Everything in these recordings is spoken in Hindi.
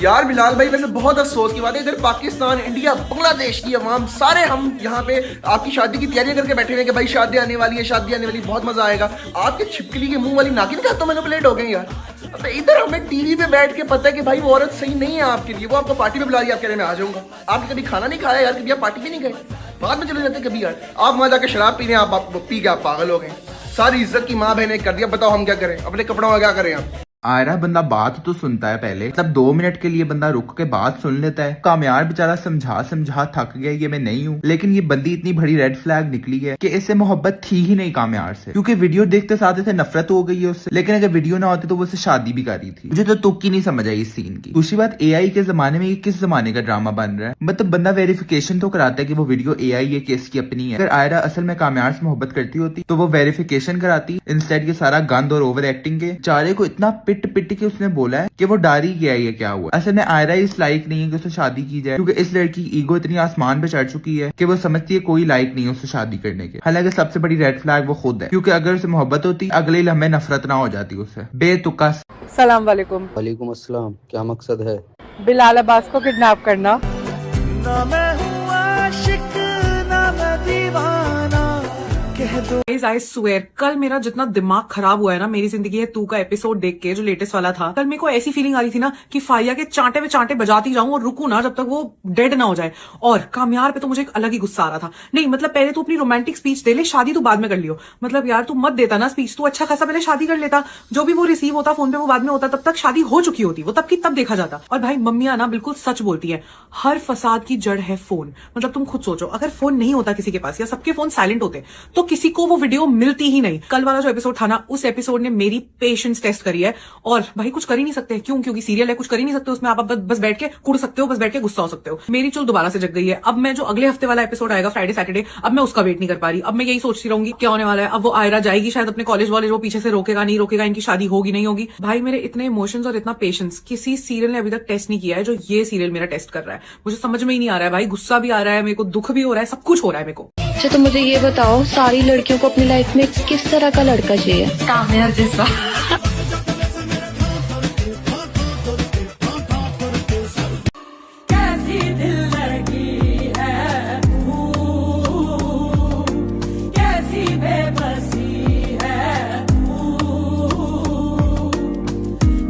यार बिलाल भाई, वैसे बहुत अफसोस की बात है, इधर पाकिस्तान, इंडिया, बांग्लादेश की अवाम सारे हम यहाँ पे आपकी शादी की तैयारी करके बैठे हुए हैं कि भाई शादी आने वाली है, शादी आने वाली, बहुत मजा आएगा। आपके छिपकली के मुंह वाली नागिन के हाथों मैनिपुलेट हो गए यार। अब इधर हमें टीवी पे बैठ के पता है कि भाई वो औरत सही नहीं है आपके लिए, वो आपको पार्टी पे बुला रही है, आप कह रहे मैं आ जाऊंगा। आपने कभी खाना नहीं खाया यार, कभी आप पार्टी पे नहीं गए, बाद में चले जाते कभी यार। आप वहां जाके शराब पी रहे हैं, आप पी के आप पागल हो गए, सारी इज्जत की माँ बहने कर दिया। बताओ हम क्या करें, अपने कपड़ों में क्या करें आप। आयरा बंदा बात तो सुनता है पहले, तब 2 मिनट के लिए बंदा रुक के बात सुन लेता है। कामयार बेचारा समझा समझा थक गया ये मैं नहीं हूँ, लेकिन ये बंदी इतनी बड़ी रेड फ्लैग निकली है कि इससे मोहब्बत थी ही नहीं कामयार से, क्योंकि वीडियो देखते साथ थे नफरत हो गई है उससे। लेकिन अगर वीडियो ना होती तो वो उससे शादी भी कर रही थी। मुझे तो तुक्की नहीं समझ आई इस सीन की। दूसरी बात, AI के जमाने में ये किस जमाने का ड्रामा बन रहा है। मतलब बंदा वेरिफिकेशन तो कराता है कि वो वीडियो AI है कि इसकी अपनी है। अगर आयरा असल में कामयार से मोहब्बत करती होती तो वो वेरिफिकेशन कराती, इंस्टेड ये सारा गंद और ओवर एक्टिंग के चारे को इतना पिट पिट के उसने बोला है कि वो डर ही गया ये क्या हुआ। असल में आयरा इस लायक नहीं है कि उससे शादी की जाए, क्योंकि इस लड़की की ईगो इतनी आसमान पे चढ़ चुकी है कि वो समझती है कोई लायक नहीं है उससे शादी करने के। हालांकि सबसे बड़ी रेड फ्लैग वो खुद है, क्योंकि अगर उसे मोहब्बत होती अगले लम्हे नफरत ना हो जाती उससे बेतुका। सलाम वालेकुम। वालेकुम अस्सलाम। क्या मकसद है? बिलाल अब्बास को किडनैप करना। ना मैं हूँ आशिक ना मैं दीवाना, कह दो। आई स्वेयर, कल मेरा जितना दिमाग खराब हुआ है ना मेरी जिंदगी है तू का एपिसोड देख के, जो लेटेस्ट वाला था, कल मेरे को ऐसी फीलिंग आ रही थी ना कि फारिया के चांटे में चांटे बजाती जाऊं और रुकू ना जब तक वो डेड ना हो जाए। और कामयार पे तो मुझे एक अलग ही गुस्सा आ रहा था। नहीं मतलब पहले तू अपनी रोमांटिक स्पीच दे ले, शादी तू बाद में कर लियो। मतलब यार तू मत देता ना स्पीच, तू अच्छा खासा पहले शादी कर लेता, जो भी वो रिसीव होता फोन पे वो बाद में होता, तब तक शादी हो चुकी होती, वो तब की तब देखा जाता। और भाई मम्मियां ना बिल्कुल सच बोलती है, हर फसाद की जड़ है फोन। मतलब तुम खुद सोचो, अगर फोन नहीं होता किसी के पास या सबके फोन साइलेंट होते तो किसी को वो वीडियो मिलती ही नहीं। कल वाला जो एपिसोड था ना, उस एपिसोड ने मेरी पेशेंस टेस्ट करी है। और भाई कुछ कर ही नहीं सकते, क्यों? क्योंकि सीरियल है, कुछ कर ही नहीं सकते उसमें। आप बस बैठ के कुड़ सकते हो, बस बैठ के गुस्सा हो सकते हो। मेरी चुल दोबारा से जग गई है। अब मैं जो अगले हफ्ते वाला एपिसोड आएगा फ्राइडे सैटरडे, अब मैं उसका वेट नहीं कर पा रही। अब मैं यही सोचती रहूंगी क्या होने वाला है। अब वो आयरा जाएगी शायद अपने कॉलेज वाले, वो पीछे से रोकेगा नहीं रोकेगा, इनकी शादी होगी नहीं होगी। भाई मेरे इतने इमोशंस और इतना पेशेंस किसी सीरियल ने अभी तक टेस्ट नहीं किया है जो ये सीरियल मेरा टेस्ट कर रहा है। मुझे समझ में ही नहीं आ रहा है भाई, गुस्सा भी आ रहा है मेरे को, दुख भी हो रहा है, सब कुछ हो रहा है मेरे को। अच्छा तो मुझे ये बताओ, सारी लड़कियों को अपनी लाइफ में किस तरह का लड़का चाहिए? कामयार जैसा। कैसी दिल लगी है कैसी बेबसी है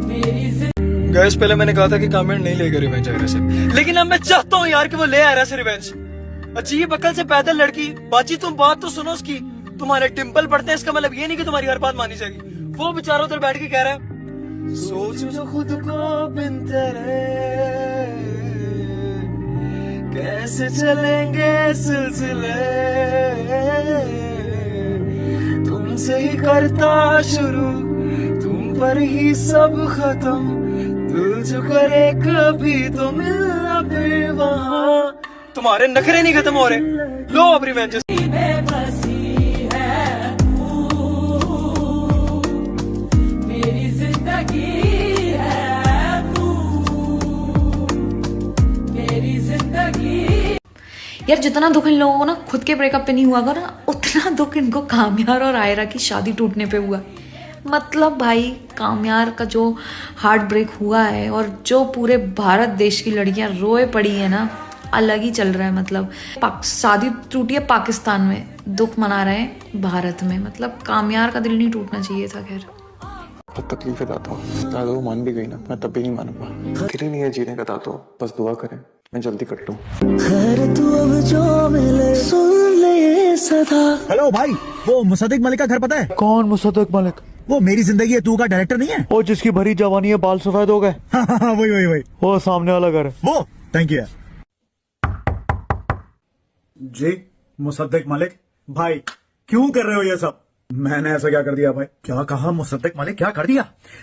मेरी। गैस पहले मैंने कहा था कि कामेंट नहीं लेगा रिवेंज आयरा से, लेकिन अब मैं चाहता हूँ यार कि वो ले आयरा से रिवेंज। अजीब अकल से पैदा लड़की, बाजी तुम बात तो सुनो उसकी। तुम्हारे टिम्पल पड़ते हैं इसका मतलब ये नहीं कि तुम्हारी हर बात मानी जाएगी। वो बेचारा उधर बैठ के कह रहा है सोच जो खुद को बिन तेरे कैसे चलेंगे सिलसिले, तुमसे ही करता शुरू तुम पर ही सब खत्म, दिल जो करे कभी तो मिलना फिर वहाँ। तुम्हारे नखरे नहीं खत्म हो रहे, लो अब रिवेंज। बेबसी है मेरी जिंदगी है मेरी जिंदगी। यार जितना दुख इन लोगों को ना खुद के ब्रेकअप पे नहीं हुआ ना, उतना दुख इनको कामयार और आयरा की शादी टूटने पे हुआ। मतलब भाई कामयार का जो हार्ट ब्रेक हुआ है और जो पूरे भारत देश की लड़कियां रोए पड़ी है ना, अलग ही चल रहा है। मतलब शादी टूटी है पाकिस्तान में, दुख मना रहे हैं भारत में। मतलब कामयार का दिल नहीं टूटना चाहिए था। खैर बहुत तकलीफ है दातो, दादो वो मान भी गई ना, मैं तब भी नहीं मानूंगा। फिर नहीं है जीने का दातो, बस दुआ करें मैं जल्दी कट लूं। खैर तू अब जो मिले सुन ले सदा। हेलो भाई, वो मुसद्दिक मलिक का घर पता है? कौन मुसद्दिक मलिक? वो मेरी जिंदगी है तू का डायरेक्टर नहीं है? वो जिसकी भरी जवानी है बाल सफेद हो गए। वही वो सामने वाला घर है वो। थैंक यू जी मुसद्दिक मलिक भाई, क्यों कर रहे हो ये सब? मैंने ऐसा क्या कर दिया भाई? क्या कहा मुसद्दिक मलिक, क्या कर दिया?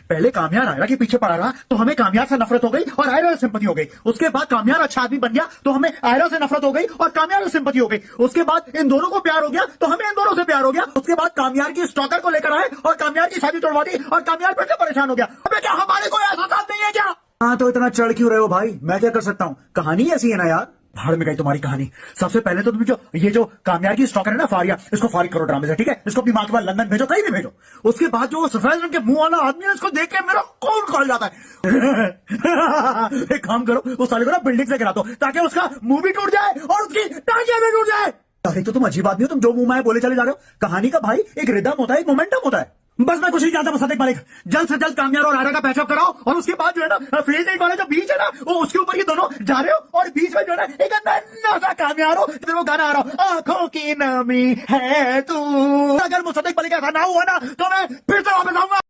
पहले कामयार आयरा के पीछे पड़ा रहा तो हमें कामयार से नफरत हो गई और आयरा से सिंपैथी हो गई। उसके बाद कामयार अच्छा आदमी बन गया तो हमें आयरा से नफरत हो गई और कामयार से सिंपैथी हो गई। उसके बाद इन दोनों को प्यार हो गया तो हमें इन दोनों से प्यार हो गया। उसके बाद कामयार की स्टॉकर को लेकर आए और कामयार की शादी तोड़वा दी और कामयार फिर से परेशान हो गया। अबे क्या हमारे कोई एहसास नहीं है क्या? हाँ तो इतना चढ़ क्यों रहे हो भाई? मैं क्या कर सकता हूँ, कहानी ऐसी है ना यार। भाड़ में गई तुम्हारी कहानी। सबसे पहले तो तुम जो ये जो कामयार की स्टॉकर है ना फारिया, इसको फारिग करो ड्रामे से, ठीक है? इसको अपनी माँ के बाद लंदन भेजो, कहीं भी भेजो। उसके बाद जो सफेद रंग के मुंह वाला आदमी है, इसको देख के मेरा खून खौल जाता है। एक काम करो, उस साले को ना बिल्डिंग से गिरा दो ताकि उसका मुंह भी टूट जाए और उसकी टांगे भी टूट जाए। अरे तो तुम अजीब आदमी हो, तुम जो मुंह में बोले चले जा रहे हो। कहानी का भाई एक रिदम होता है, एक मोमेंटम होता है। बस मैं कुछ नहीं जानता मुसद्दिक मलिक, जल्द से जल्द कामयार और आयरा का पैचअप कराओ और उसके बाद जो है ना फेज 8 वाला जो बीच है ना, वो उसके ऊपर ये दोनों जा रहे हो और बीच में जो है ना एक नन्हा सा कामयार हो, फिर वो गाना आ रहा हो, आंखों की नमी है तू। अगर मुसद्दिक मलिक ऐसा ना हुआ ना तो मैं फिर से वापस आऊंगा।